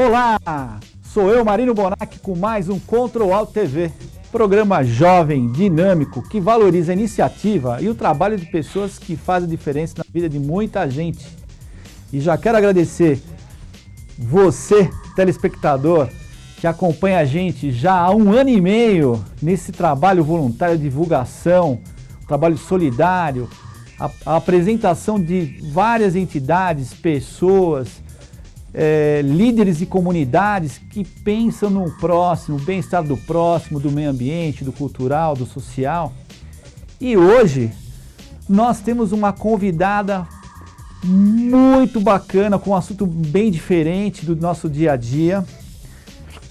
Olá, sou eu, Marino Bonac, com mais um Control Alt TV, programa jovem, dinâmico, que valoriza a iniciativa e o trabalho de pessoas que fazem diferença na vida de muita gente. E já quero agradecer você, telespectador, que acompanha a gente já há 1 ano e meio nesse trabalho voluntário de divulgação, trabalho solidário, a apresentação de várias entidades, pessoas, líderes de comunidades que pensam no próximo, bem-estar do próximo, do meio ambiente, do cultural, do social. E hoje nós temos uma convidada muito bacana, com um assunto bem diferente do nosso dia a dia,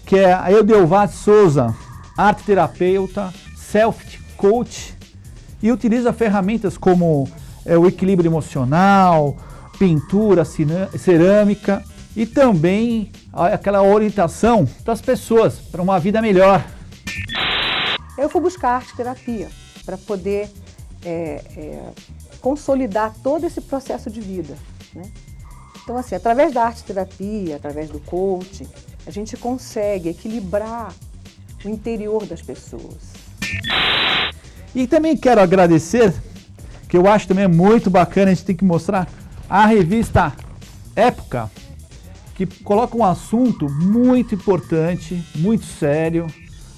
que é a Edelvaz Souza, arte terapeuta, self-coach, e utiliza ferramentas como o equilíbrio emocional, pintura, cerâmica e também aquela orientação para as pessoas, para uma vida melhor. Eu fui buscar arte terapia para poder consolidar todo esse processo de vida, né? Então, assim, através da arte terapia, através do coaching, a gente consegue equilibrar o interior das pessoas. E também quero agradecer, que eu acho também muito bacana, a gente tem que mostrar, a revista Época, que coloca um assunto muito importante, muito sério.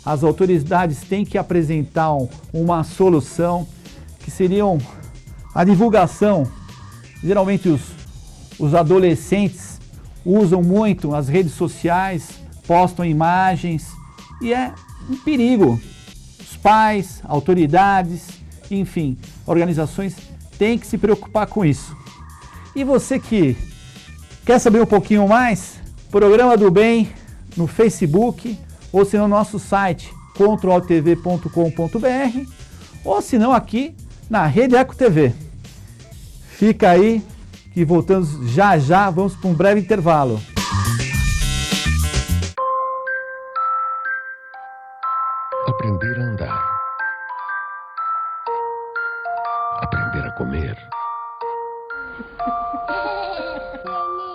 As autoridades têm que apresentar uma solução, que seriam a divulgação. Geralmente os adolescentes usam muito as redes sociais, postam imagens, e é um perigo. Os pais, autoridades, enfim, organizações têm que se preocupar com isso. E você que quer saber um pouquinho mais? Programa do Bem no Facebook, ou se no nosso site controlaltv.com.br, ou se não aqui na Rede Eco TV. Fica aí que voltamos já já, vamos para um breve intervalo. Aprender a andar. Aprender a comer.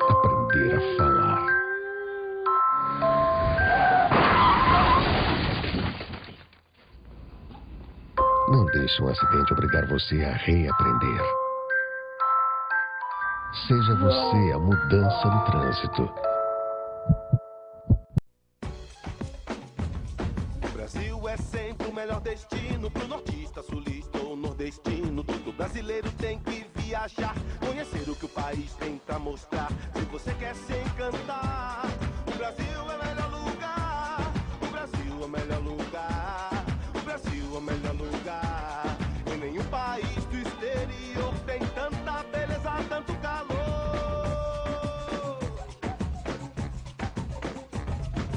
Aprender a falar. Não deixe um acidente obrigar você a reaprender. Seja você a mudança no trânsito. O Brasil é sempre o melhor destino pro nortista, sulista ou nordestino. Todo brasileiro tem que viajar, conhecer o que o país tem pra mostrar. Se você quer se encantar, o Brasil é o melhor lugar. O Brasil é o melhor lugar. O Brasil é o melhor lugar. Em nenhum país do exterior tem tanta beleza, tanto calor.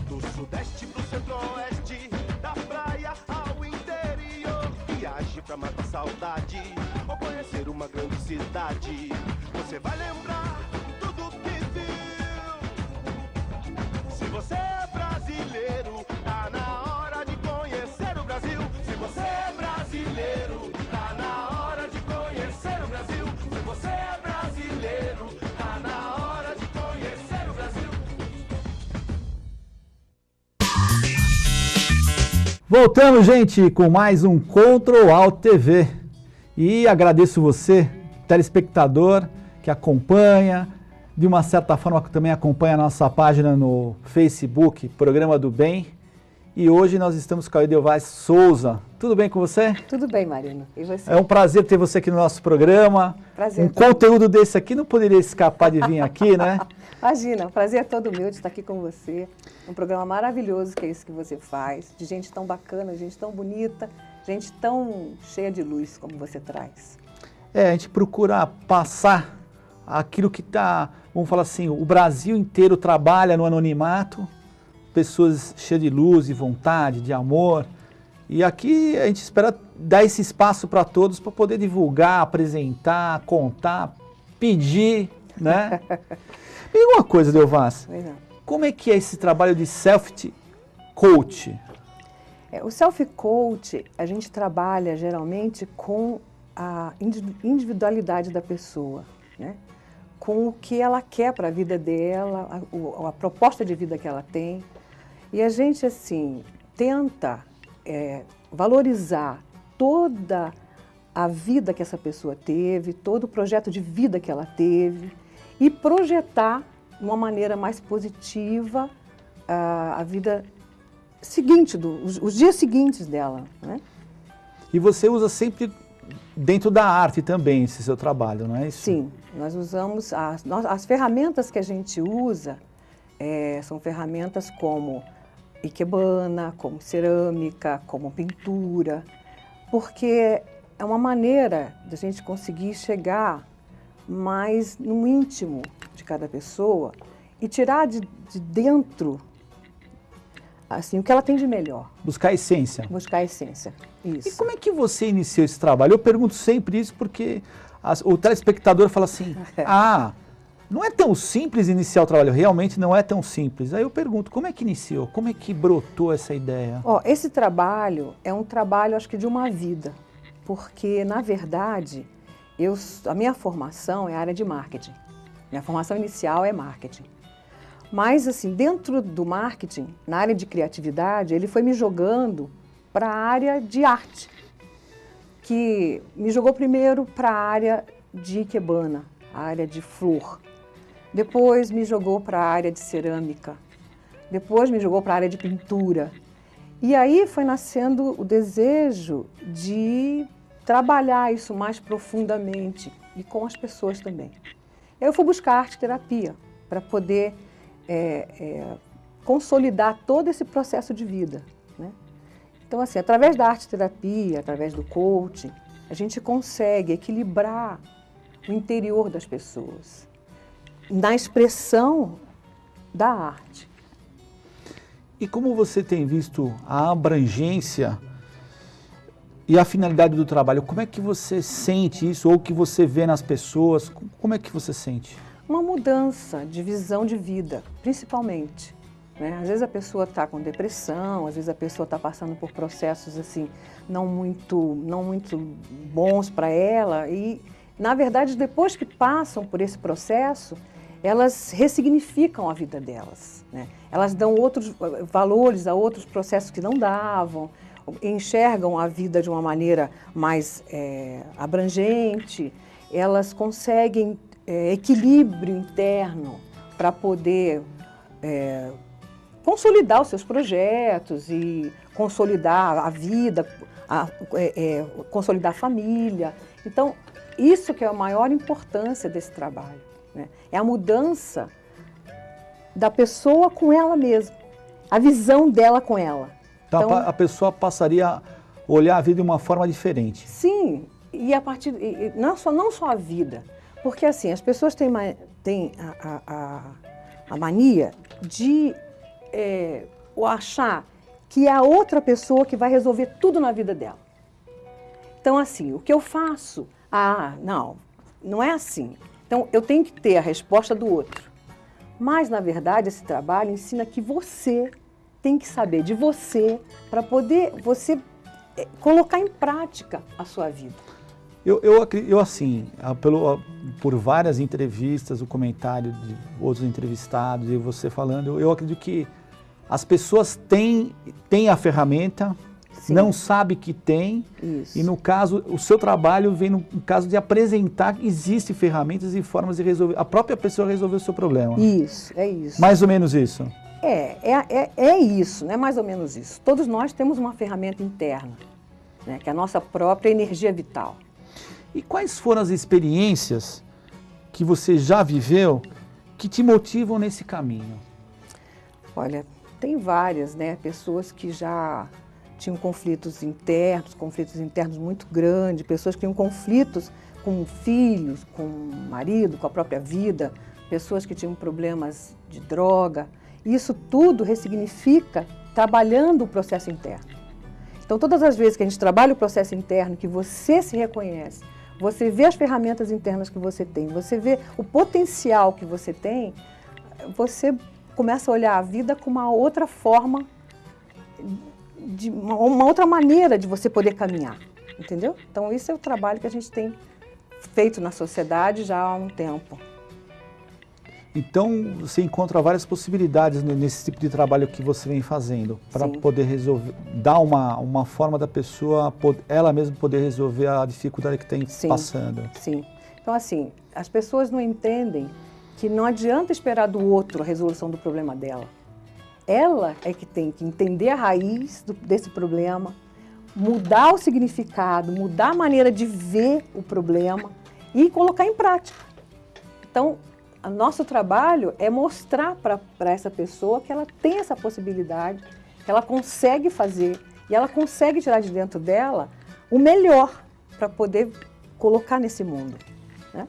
Do sudeste pro centro-oeste, da praia ao interior. Viaje pra matar saudade ou conhecer uma grande cidade. Você vai lembrar tudo que viu. Se você é brasileiro, tá na hora de conhecer o Brasil. Se você é brasileiro, tá na hora de conhecer o Brasil. Se você é brasileiro, tá na hora de conhecer o Brasil. Voltamos, gente, com mais um Control Alt TV. E agradeço você, telespectador, que acompanha, de uma certa forma que também acompanha a nossa página no Facebook, Programa do Bem. E hoje nós estamos com a Edelvaz Souza. Tudo bem com você? Tudo bem, Marino. E você? É um prazer ter você aqui no nosso programa. Prazer. Um conteúdo desse aqui não poderia escapar de vir aqui, né? Imagina, o prazer é todo meu de estar aqui com você. Um programa maravilhoso que é esse que você faz, de gente tão bacana, gente tão bonita, gente tão cheia de luz como você traz. A gente procura passar aquilo que está, vamos falar assim, o Brasil inteiro trabalha no anonimato, pessoas cheias de luz, e vontade, de amor. E aqui a gente espera dar esse espaço para todos, para poder divulgar, apresentar, contar, pedir, né? E uma coisa, Edelvaz, como é que é esse trabalho de self-coach? O self-coach, a gente trabalha geralmente com a individualidade da pessoa, né? com o que ela quer para a vida dela, a proposta de vida que ela tem. E a gente, assim, tenta valorizar toda a vida que essa pessoa teve, todo o projeto de vida que ela teve e projetar de uma maneira mais positiva a vida seguinte, os dias seguintes dela, né? E você usa sempre dentro da arte também esse seu trabalho, não é isso? Sim, nós usamos as ferramentas que a gente usa, são ferramentas como ikebana, como cerâmica, como pintura, porque é uma maneira de a gente conseguir chegar mais no íntimo de cada pessoa e tirar de dentro assim, o que ela tem de melhor. Buscar a essência. Buscar a essência, isso. E como é que você iniciou esse trabalho? Eu pergunto sempre isso porque o telespectador fala assim, não é tão simples iniciar o trabalho, realmente não é tão simples. Aí eu pergunto, como é que iniciou? Como é que brotou essa ideia? Esse trabalho é um trabalho, acho que de uma vida, porque, na verdade, a minha formação é a área de marketing. Minha formação inicial é marketing. Mas, assim, dentro do marketing, na área de criatividade, ele foi me jogando para a área de arte, que me jogou primeiro para a área de ikebana, a área de flor. Depois me jogou para a área de cerâmica. Depois me jogou para a área de pintura. E aí foi nascendo o desejo de trabalhar isso mais profundamente e com as pessoas também. Eu fui buscar arte-terapia para poder consolidar todo esse processo de vida, né? Então, assim, através da arte-terapia, através do coaching, a gente consegue equilibrar o interior das pessoas na expressão da arte. E como você tem visto a abrangência e a finalidade do trabalho? Como é que você sente isso ou o que você vê nas pessoas? Como é que você sente? Uma mudança de visão de vida, principalmente, né? Às vezes a pessoa está com depressão, às vezes a pessoa está passando por processos assim não muito bons para ela e, na verdade, depois que passam por esse processo, elas ressignificam a vida delas, né? Elas dão outros valores a outros processos que não davam, enxergam a vida de uma maneira mais abrangente, elas conseguem equilíbrio interno para poder consolidar os seus projetos e consolidar a vida, consolidar a família. Então, isso que é a maior importância desse trabalho, né? É a mudança da pessoa com ela mesma, a visão dela com ela. Então, a pessoa passaria a olhar a vida de uma forma diferente. Sim, e a partir não só a vida, porque assim as pessoas têm a mania de achar que é a outra pessoa que vai resolver tudo na vida dela. Então, assim, o que eu faço? Não é assim. Então, eu tenho que ter a resposta do outro. Mas, na verdade, esse trabalho ensina que você tem que saber de você para poder você colocar em prática a sua vida. Eu assim, por várias entrevistas, o comentário de outros entrevistados e você falando, eu acredito que as pessoas têm a ferramenta, sim, não sabem que tem, isso. E no caso, o seu trabalho vem no caso de apresentar que existem ferramentas e formas de resolver, a própria pessoa resolver o seu problema. Isso, é isso. Mais ou menos isso. É isso, não é mais ou menos isso. Todos nós temos uma ferramenta interna, né, que é a nossa própria energia vital. E quais foram as experiências que você já viveu que te motivam nesse caminho? Olha, tem várias, né? Pessoas que já tinham conflitos internos muito grandes, pessoas que tinham conflitos com filhos, com o marido, com a própria vida, pessoas que tinham problemas de droga. Isso tudo ressignifica trabalhando o processo interno. Então, todas as vezes que a gente trabalha o processo interno, que você se reconhece, você vê as ferramentas internas que você tem, você vê o potencial que você tem, você começa a olhar a vida com uma outra forma, uma outra maneira de você poder caminhar, entendeu? Então, esse é o trabalho que a gente tem feito na sociedade já há um tempo. Então, você encontra várias possibilidades nesse tipo de trabalho que você vem fazendo, para Sim. poder resolver, dar uma forma da pessoa, ela mesma poder resolver a dificuldade que está Sim. passando. Sim. Então, assim, as pessoas não entendem que não adianta esperar do outro a resolução do problema dela. Ela é que tem que entender a raiz desse problema, mudar o significado, mudar a maneira de ver o problema e colocar em prática. Então, o nosso trabalho é mostrar para essa pessoa que ela tem essa possibilidade, que ela consegue fazer e ela consegue tirar de dentro dela o melhor para poder colocar nesse mundo, né?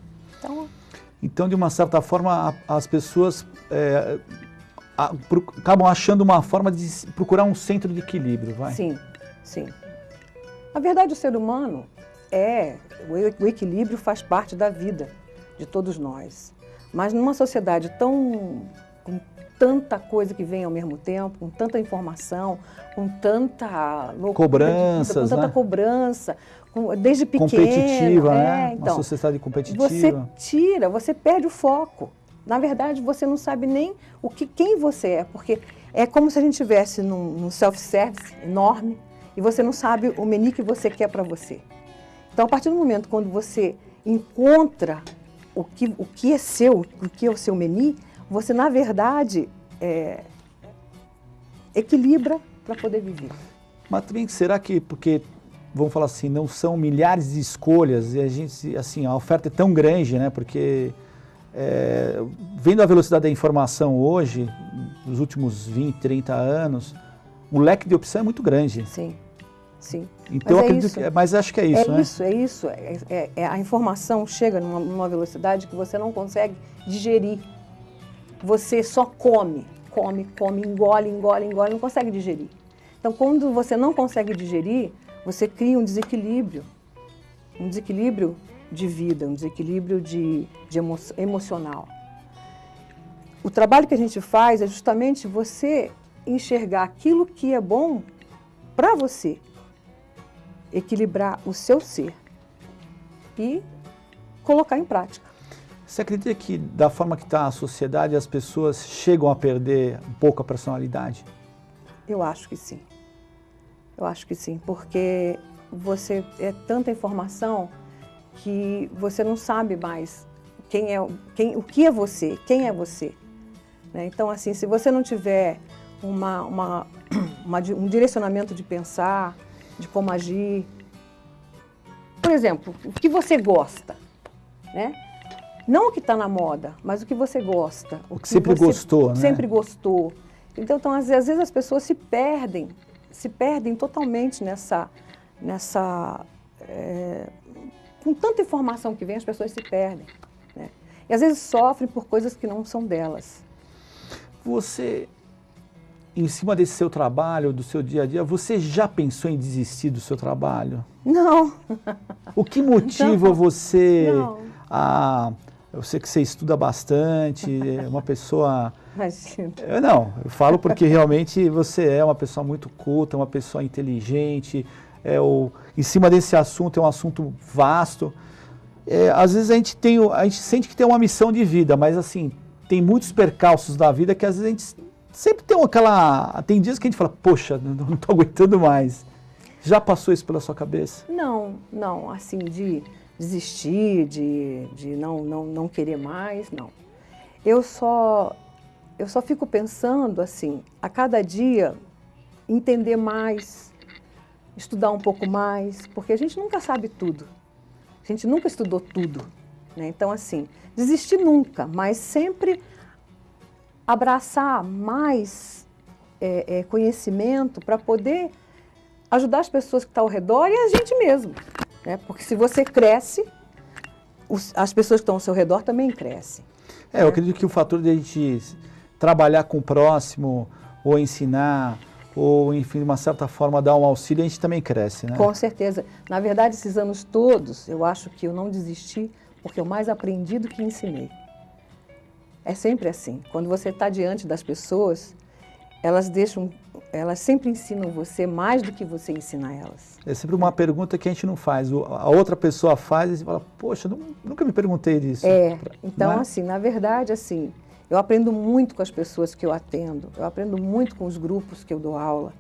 Então, de uma certa forma, as pessoas acabam achando uma forma de procurar um centro de equilíbrio, vai? Sim, sim. Na verdade, o ser humano o equilíbrio faz parte da vida de todos nós. Mas numa sociedade com tanta coisa que vem ao mesmo tempo, com tanta informação, com tanta cobranças, com tanta né? Cobrança, desde pequeno. Competitiva, né? Então, uma sociedade competitiva. Você perde o foco. Na verdade, você não sabe nem quem você é, porque é como se a gente estivesse num self-service enorme e você não sabe o menu que você quer para você. Então, a partir do momento quando você encontra o que é seu, o que é o seu menu, você, na verdade, equilibra para poder viver. Mas também, será que, porque, vamos falar assim, não são milhares de escolhas e a gente, assim, a oferta é tão grande, né? Porque, vendo a velocidade da informação hoje, nos últimos 20, 30 anos, o leque de opção é muito grande. Sim, sim. Então, mas acho que é isso, né? É isso. A informação chega numa velocidade que você não consegue digerir. Você só come, engole, não consegue digerir. Então, quando você não consegue digerir, você cria um desequilíbrio de vida, um desequilíbrio emocional. O trabalho que a gente faz é justamente você enxergar aquilo que é bom para você, equilibrar o seu ser e colocar em prática. Você acredita que, da forma que está a sociedade, as pessoas chegam a perder um pouco a personalidade? Eu acho que sim. Porque é tanta informação que você não sabe mais o que é você, quem é você. Né? Então, assim, se você não tiver um direcionamento de pensar, de como agir, por exemplo, o que você gosta, né? Não o que está na moda, mas o que você gosta. O que sempre gostou, né? Sempre gostou. Então, às vezes as pessoas se perdem totalmente com tanta informação que vem, as pessoas se perdem. Né? E às vezes sofrem por coisas que não são delas. Você, em cima desse seu trabalho, do seu dia a dia, você já pensou em desistir do seu trabalho? Não. O que motiva você Não. Eu sei que você estuda bastante, é uma pessoa... Imagina. Eu falo porque realmente você é uma pessoa muito culta, uma pessoa inteligente, em cima desse assunto, é um assunto vasto. Às vezes a gente sente que tem uma missão de vida, mas assim, tem muitos percalços da vida que às vezes a gente sempre tem dias que a gente fala, poxa, não estou aguentando mais. Já passou isso pela sua cabeça? Não, assim, de desistir, de não querer mais, não. Eu só fico pensando, assim, a cada dia, entender mais, estudar um pouco mais, porque a gente nunca sabe tudo. A gente nunca estudou tudo. Né? Então, assim, desistir nunca, mas sempre abraçar mais conhecimento para poder ajudar as pessoas que estão ao redor e a gente mesmo. Né? Porque se você cresce, as pessoas que estão ao seu redor também crescem. Eu acredito que o fator de a gente trabalhar com o próximo, ou ensinar, ou, enfim, de uma certa forma dar um auxílio, a gente também cresce, né? Com certeza. Na verdade, esses anos todos, eu acho que eu não desisti, porque eu mais aprendi do que ensinei. É sempre assim. Quando você está diante das pessoas, elas sempre ensinam você mais do que você ensina elas. É sempre uma pergunta que a gente não faz. A outra pessoa faz e você fala, poxa, nunca me perguntei disso. Então, né? assim, na verdade, assim, Eu aprendo muito com as pessoas que eu atendo, eu aprendo muito com os grupos que eu dou aula,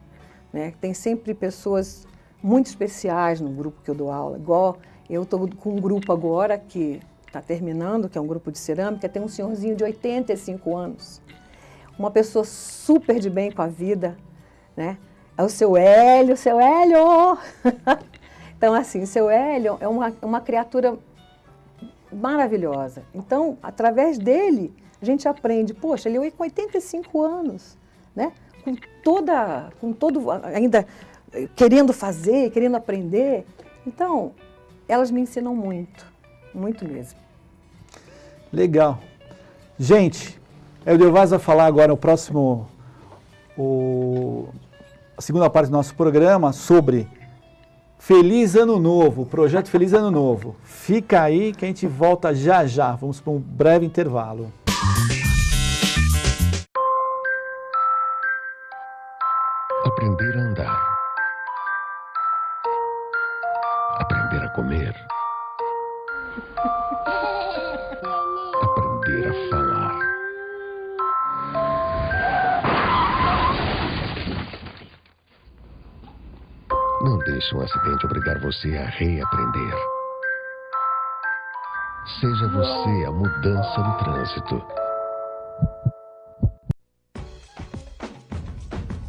né? Tem sempre pessoas muito especiais no grupo que eu dou aula, igual eu estou com um grupo agora que está terminando, que é um grupo de cerâmica, tem um senhorzinho de 85 anos, uma pessoa super de bem com a vida, né? É o seu Hélio, seu Hélio! Então, assim, seu Hélio é uma criatura maravilhosa. Então, através dele, a gente aprende, poxa, ele é com 85 anos, né? Com todo, ainda querendo fazer, querendo aprender. Então, elas me ensinam muito, muito mesmo. Legal. Gente, o Edelvaz vai falar agora a segunda parte do nosso programa sobre Feliz Ano Novo, o projeto Feliz Ano Novo. Fica aí que a gente volta já já. Vamos para um breve intervalo. Aprender a andar. Aprender a comer. Aprender a falar. Não deixe um acidente obrigar você a reaprender. Seja você a mudança no trânsito.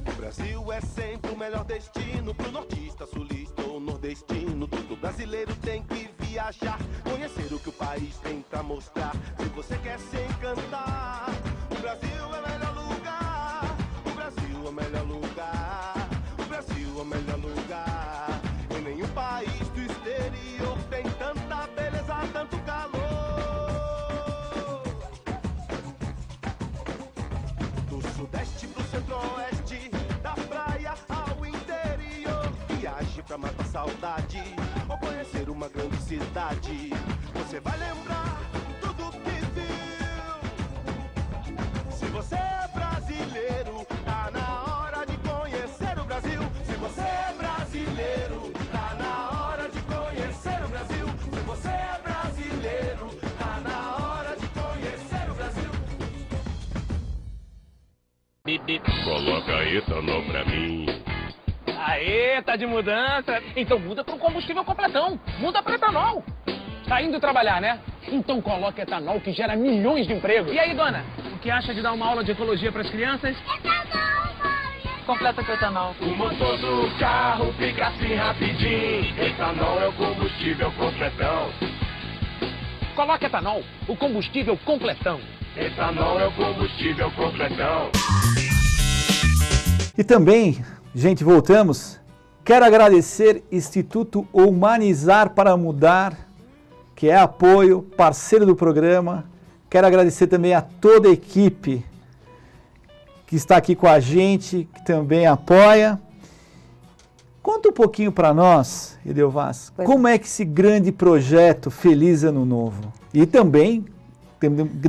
O Brasil é sempre o melhor destino pro nortista, sulista ou nordestino. Todo brasileiro tem que viajar, conhecer o que o país tem pra mostrar. Se você quer se encantar, o Brasil é o melhor lugar. O Brasil é o melhor lugar. O Brasil é o melhor lugar. Em nenhum país do exterior tem tanta beleza, tanto calor. Do sudeste pro centro-oeste, da praia ao interior. Viaje pra matar saudade ou conhecer uma grande cidade. Você vai lembrar tudo que viu. Se você é brasileiro, tá na hora de conhecer o Brasil. Se você é brasileiro, tá na hora de conhecer o Brasil. Se você é brasileiro, tá na hora de conhecer o Brasil. Coloca etanol pra mim. Aê, tá de mudança? Então muda para um combustível completão. Muda para etanol. Tá indo trabalhar, né? Então coloca etanol que gera milhões de empregos. E aí, dona? O que acha de dar uma aula de ecologia para as crianças? Etanol, mãe! Completa com etanol. O motor do carro fica assim rapidinho. Etanol é o combustível completão. Coloca etanol, o combustível completão. Etanol é o combustível completão. E também, gente, voltamos. Quero agradecer Instituto Humanizar para Mudar, que é apoio, parceiro do programa. Quero agradecer também a toda a equipe que está aqui com a gente, que também apoia. Conta um pouquinho para nós, Edelvaz, como é que esse grande projeto Feliz Ano Novo? E também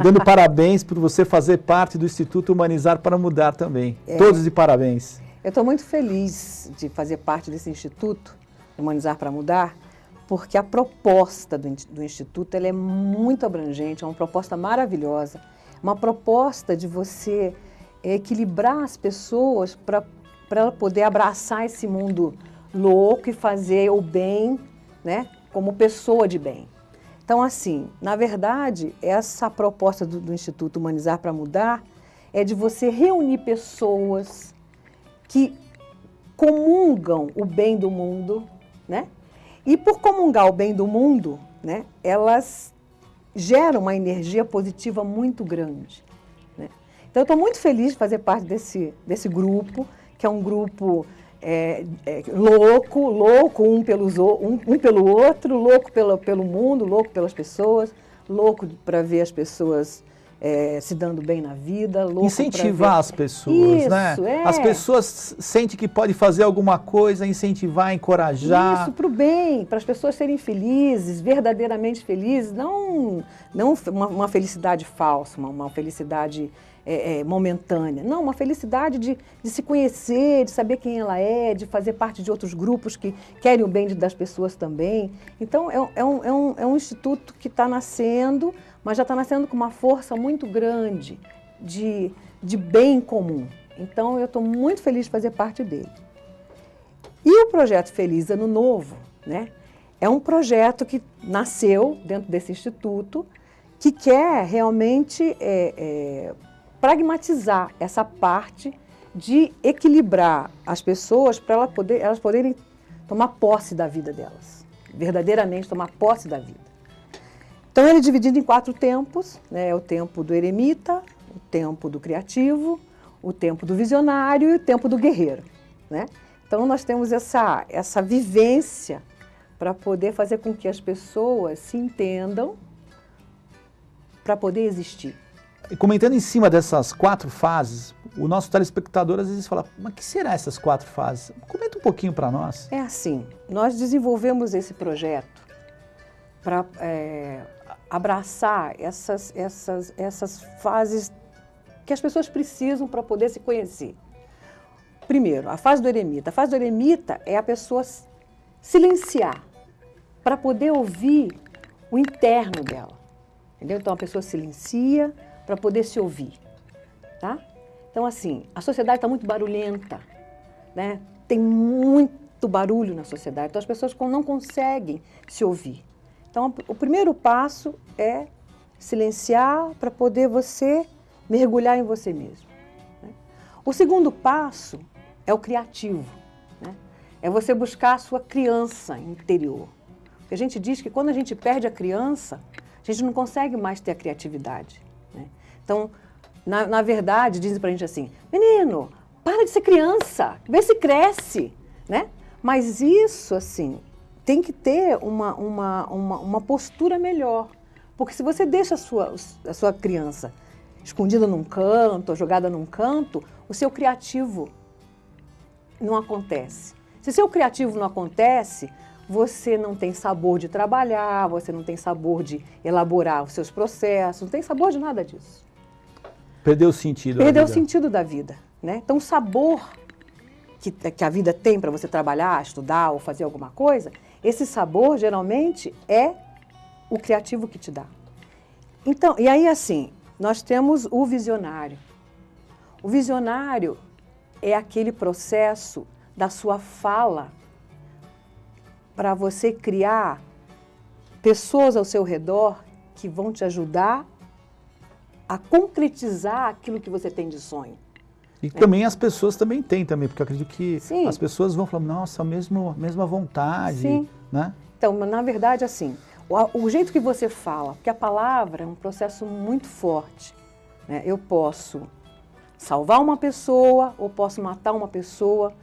dando parabéns por você fazer parte do Instituto Humanizar para Mudar também. Todos de parabéns. Eu estou muito feliz de fazer parte desse Instituto Humanizar para Mudar, porque a proposta do Instituto ela é muito abrangente, é uma proposta maravilhosa, uma proposta de você equilibrar as pessoas para ela poder abraçar esse mundo louco e fazer o bem, né, como pessoa de bem. Então, assim, na verdade, essa proposta do Instituto Humanizar para Mudar é de você reunir pessoas que comungam o bem do mundo, né? E por comungar o bem do mundo, né, elas geram uma energia positiva muito grande, né? Então, eu estou muito feliz de fazer parte desse grupo, que é um grupo louco um pelo outro, louco pelo mundo, louco pelas pessoas, louco para ver as pessoas se dando bem na vida. Louco incentivar as pessoas, isso, né? As pessoas sentem que pode fazer alguma coisa, incentivar, encorajar. Isso, para o bem, para as pessoas serem felizes, verdadeiramente felizes, não uma felicidade falsa, uma felicidade momentânea. Não, uma felicidade de se conhecer, de saber quem ela é, de fazer parte de outros grupos que querem o bem das pessoas também. Então, é um instituto que está nascendo, mas já está nascendo com uma força muito grande. de bem comum. Então, eu estou muito feliz de fazer parte dele. E o projeto Feliz Ano Novo, né, é um projeto que nasceu dentro desse instituto, que quer realmente pragmatizar essa parte de equilibrar as pessoas para elas poderem tomar posse da vida delas, verdadeiramente tomar posse da vida. Então, ele é dividido em 4 tempos, né, o tempo do eremita, o tempo do criativo, o tempo do visionário e o tempo do guerreiro, né? Então, nós temos essa vivência para poder fazer com que as pessoas se entendam para poder existir. E comentando em cima dessas 4 fases, o nosso telespectador às vezes fala, mas o que será essas 4 fases? Comenta um pouquinho para nós. É assim, nós desenvolvemos esse projeto para abraçar essas fases que as pessoas precisam para poder se conhecer. Primeiro, a fase do eremita. A fase do eremita é a pessoa silenciar para poder ouvir o interno dela. Entendeu? Então, a pessoa silencia para poder se ouvir. Tá? Então, assim, a sociedade está muito barulhenta, né? Tem muito barulho na sociedade, então as pessoas não conseguem se ouvir. Então, o primeiro passo é silenciar para poder você mergulhar em você mesmo, né? O segundo passo é o criativo, né? É você buscar a sua criança interior. Porque a gente diz que quando a gente perde a criança, a gente não consegue mais ter a criatividade, né? Então, na verdade, dizem pra gente assim, menino, para de ser criança, vê se cresce, né? Mas isso, assim, tem que ter uma postura melhor. Porque se você deixa a sua criança escondida num canto, ou jogada num canto, o seu criativo não acontece. Se seu criativo não acontece, você não tem sabor de trabalhar, você não tem sabor de elaborar os seus processos, não tem sabor de nada disso. Perdeu o sentido. Perdeu o sentido da vida, né? Então, o sabor que a vida tem para você trabalhar, estudar ou fazer alguma coisa, esse sabor, geralmente, é o criativo que te dá. Então, e aí, assim, nós temos o visionário. O visionário é aquele processo da sua fala para você criar pessoas ao seu redor que vão te ajudar a concretizar aquilo que você tem de sonho. E também as pessoas também têm também, porque eu acredito que Sim. as pessoas vão falar, nossa, mesma vontade, Sim. né? Então, na verdade, assim, o jeito que você fala, porque a palavra é um processo muito forte, né? Eu posso salvar uma pessoa ou posso matar uma pessoa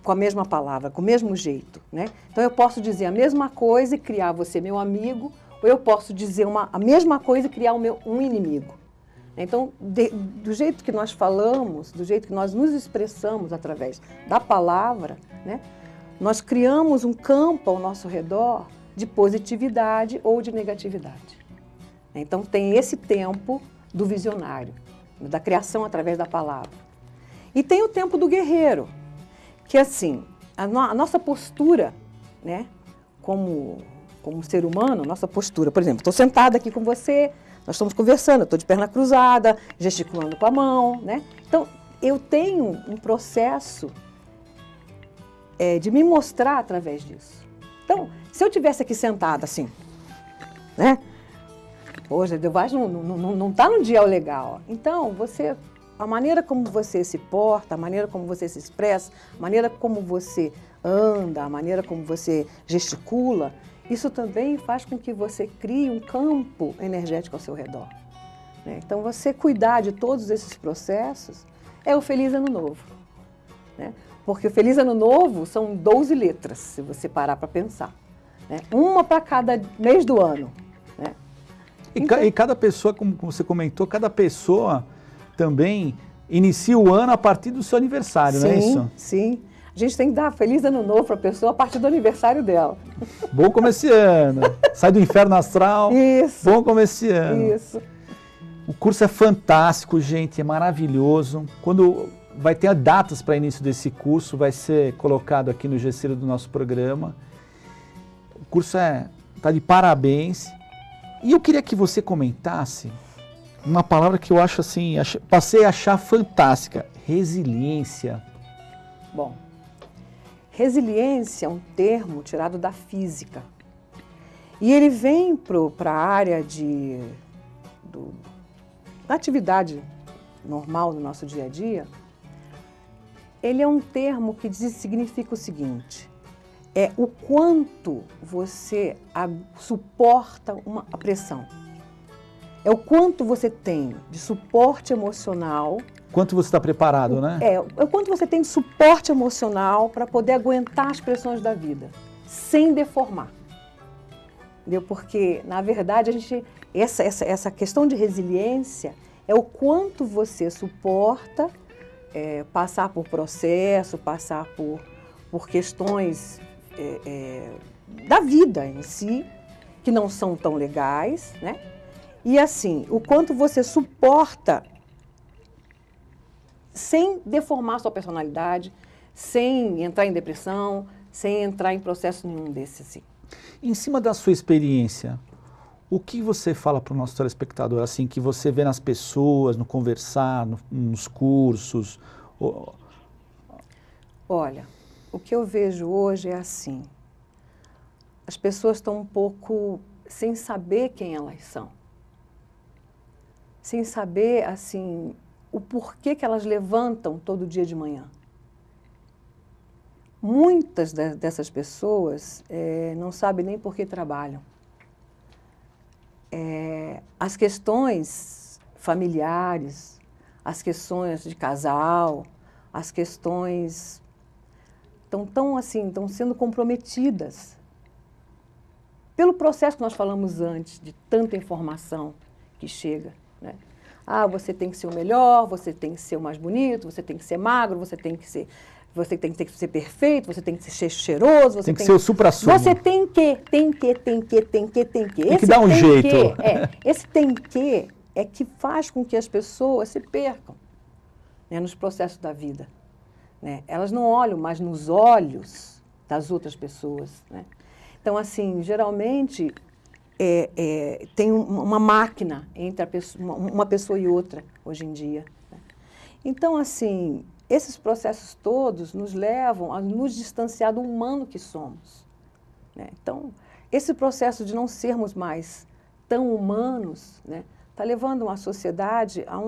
com a mesma palavra, com o mesmo jeito, né? Então, eu posso dizer a mesma coisa e criar você meu amigo, ou eu posso dizer a mesma coisa e criar um inimigo. Então, do jeito que nós falamos, do jeito que nós nos expressamos através da palavra, né, nós criamos um campo ao nosso redor de positividade ou de negatividade. Então, tem esse tempo do visionário, da criação através da palavra. E tem o tempo do guerreiro, que assim, a nossa postura, né, como ser humano, nossa postura, por exemplo, estou sentada aqui com você, nós estamos conversando, eu estou de perna cruzada, gesticulando com a mão, né? Então, eu tenho um processo de me mostrar através disso. Então, se eu estivesse aqui sentada assim, né? Hoje, não está no dia legal. Então, a maneira como você se porta, a maneira como você se expressa, a maneira como você anda, a maneira como você gesticula, isso também faz com que você crie um campo energético ao seu redor, né? Então, você cuidar de todos esses processos é o Feliz Ano Novo, né? Porque o Feliz Ano Novo são 12 letras, se você parar para pensar, né? Uma para cada mês do ano, né? E cada pessoa, como você comentou, cada pessoa também inicia o ano a partir do seu aniversário, sim, não é isso? Sim. A gente tem que dar Feliz Ano Novo para a pessoa a partir do aniversário dela. Bom começo de ano. Sai do inferno astral. Isso. Bom começo de ano. Isso. O curso é fantástico, gente, é maravilhoso. Quando vai ter datas para início desse curso, vai ser colocado aqui no gesseiro do nosso programa. O curso está de parabéns. E eu queria que você comentasse uma palavra que eu acho assim, passei a achar fantástica, resiliência. Bom, resiliência é um termo tirado da física. E ele vem para a área da atividade normal do nosso dia a dia. Ele é um termo que significa o seguinte: é o quanto você suporta a pressão. É o quanto você tem de suporte emocional. Quanto você está preparado, né? É o quanto você tem de suporte emocional para poder aguentar as pressões da vida, sem deformar. Entendeu? Porque, na verdade, essa questão de resiliência é o quanto você suporta passar por processo, passar por questões da vida em si, que não são tão legais, né? E assim, o quanto você suporta sem deformar sua personalidade, sem entrar em depressão, sem entrar em processo nenhum desses, assim. Em cima da sua experiência, o que você fala para o nosso telespectador, assim, que você vê nas pessoas, no conversar, nos cursos? Olha, o que eu vejo hoje é assim, as pessoas estão um pouco sem saber quem elas são. Sem saber, assim, o porquê que elas levantam todo dia de manhã. Muitas dessas pessoas não sabem nem por que trabalham. As questões familiares, as questões de casal, as questões estão sendo comprometidas pelo processo que nós falamos antes, de tanta informação que chega, né? Ah, você tem que ser o melhor, você tem que ser o mais bonito, você tem que ser magro, você tem que ser perfeito, você tem que ser cheiroso, você tem que ser o supra-sumo. Você tem que. Tem que dar um jeito. Esse tem que é que faz com que as pessoas se percam, né, nos processos da vida, né? Elas não olham mais nos olhos das outras pessoas, né? Então, assim, geralmente tem uma máquina entre uma pessoa e outra hoje em dia, né? Então, assim, esses processos todos nos levam a nos distanciar do humano que somos, né? Então, esse processo de não sermos mais tão humanos, né, está levando uma sociedade a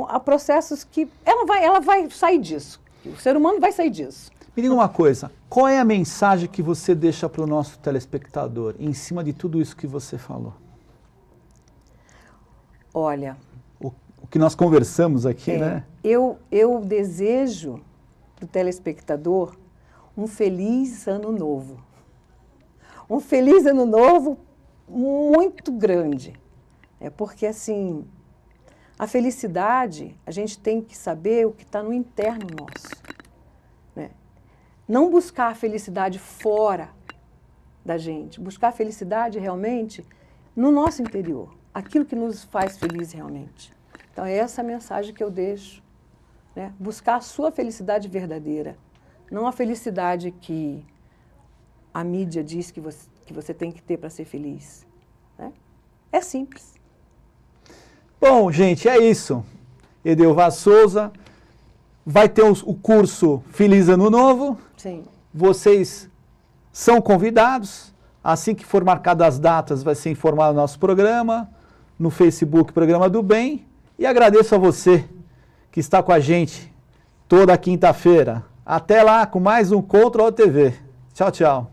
a processos que ela vai sair disso. O ser humano vai sair disso. Me diga uma coisa, qual é a mensagem que você deixa para o nosso telespectador em cima de tudo isso que você falou? Olha, o que nós conversamos aqui, né? Eu desejo para o telespectador um feliz ano novo. Um feliz ano novo muito grande. Porque, assim, a felicidade, a gente tem que saber o que está no interno nosso, né? Não buscar a felicidade fora da gente, buscar a felicidade realmente no nosso interior, aquilo que nos faz feliz realmente. Então, é essa a mensagem que eu deixo, né? Buscar a sua felicidade verdadeira, não a felicidade que a mídia diz que você tem que ter para ser feliz, né? É simples. Bom, gente, é isso. Edelvar Souza vai ter o curso Feliz Ano Novo. Sim. Vocês são convidados. Assim que for marcado as datas, vai ser informado no nosso programa, no Facebook Programa do Bem. E agradeço a você que está com a gente toda quinta-feira. Até lá com mais um Control TV. Tchau, tchau.